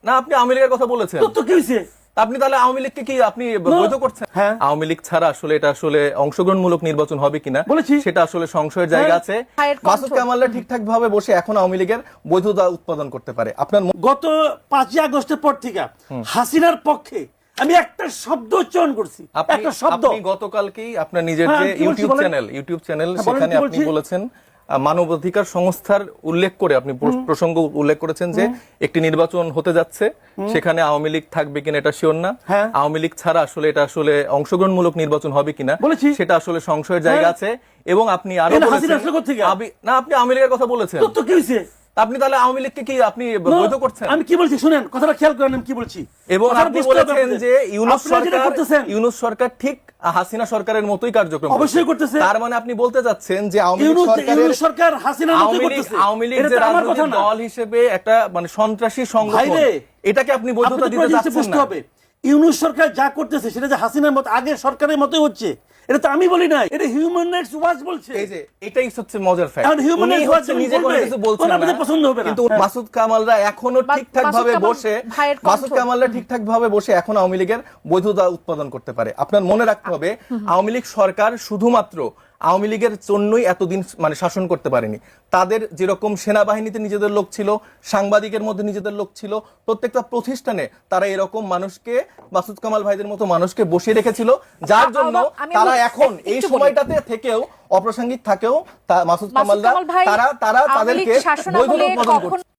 না আপনি আওয়ামী লীগের কথা বলেছেন তো কি হইছে? আপনি তাহলে আওয়ামী লীগকে কি আপনি বৈধ করছেন? হ্যাঁ। আওয়ামী লীগ ছাড়া আসলে এটা আসলে অংশগ্রহণমূলক নির্বাচন হবে কিনা বলেছি। সেটা আসলে সংশয়ের জায়গা আছে। মাসুদ কামালরা ঠিকঠাক ভাবে বসে এখন আওয়ামী লীগের বৈধতা উৎপাদন করতে পারে। আপনার গত 5 আগস্টের পর থেকে হাসিনার পক্ষে আমি একটা শব্দ উচ্চারণ করছি, একটা শব্দ। আপনি গতকালকেই আপনার নিজের যে কি বলছি বলেন? ইউটিউব চ্যানেল বলেন, সেখানে কি আপনি বলছি? বলেছেন মানবাধিকার সংস্থার উল্লেখ করে আপনি প্রসঙ্গ উল্লেখ করেছেন যে একটি নির্বাচন হতে যাচ্ছে, সেখানে আওয়ামী লীগ থাকবে কিনা এটা শিওর না। হ্যাঁ। আওয়ামী লীগ ছাড়া আসলে এটা আসলে অংশগ্রহণমূলক নির্বাচন হবে কিনা বলেছি। সেটা আসলে সংশয়ের জায়গা আছে। এবং আপনি আরো এটা হাসিনা বলেছেন আসলে কোত্থেকে? না আপনি আওয়ামী লীগের কথা বলেছেন। তো কি হইছে? আপনি তাহলে আওয়ামী লীগকে কি আপনি বৈধ করছেন? আমি কি বলছি শুনেন, কথাটা খেয়াল করেন আমি কি বলছি। এবং কথাটা আপনি বুঝতে হবে বলেছেন আপনাদের। যে আপনারা যেটা করতেছেন, ইউনূস সরকার ঠিক হাসিনা সরকারের মতোই কার্যক্রম অবশ্যই করতেছে। তার মানে আপনি বলতে যাচ্ছেন যে ইউনূস সরকার হাসিনার মতোই করতেছে। আওয়ামী লীগ এটা যে তো আমার কথা রাজনৈতিক না। দল হিসেবে একটা মানে সন্ত্রাসী সংগঠন, ভাইরে, এটাকে আপনি বৈধতা আপনাদের দিতে জিনিসটা যাচ্ছেন বুঝতে না। হবে। ইউনূস সরকার যা করতেছে সেটা যে হাসিনার মতো আগের সরকারের মতোই হচ্ছে, এটা তো আমি বলি নাই, এটা হিউম্যান রাইটস ওয়াচ বলছে। এই যে এটাই হচ্ছে মজার ফ্যাক্ট। এখন Human Rights Watch নিজে কোনো বলবে, কিছু বলছেন ওরা আপনাদের না, পছন্দ হবে না। কিন্তু মাসুদ কামালরা এখনো ঠিকঠাক ভাবে বসে এখন আওয়ামী লীগের বৈধতা উৎপাদন করতে পারে। আপনার মনে রাখতে হবে আওয়ামী লীগ সরকার শুধুমাত্র আওয়ামী লীগের জন্যই এতদিন মানে শাসন করতে পারেনি। তাদের যেরকম সেনাবাহিনীতে নিজেদের লোক ছিল, সাংবাদিকের মধ্যে নিজেদের লোক ছিল, প্রত্যেকটা প্রতিষ্ঠানে তারা এরকম মানুষকে, মাসুদ কামাল ভাইদের মতো মানুষকে বসিয়ে রেখেছিল, যার জন্য তারা এখন এই সময়টাতে থেকেও অপ্রাসঙ্গিক থাকেও মাসুদ কামালরা তারা তাদেরকে বৈধতা উৎপাদন করছে।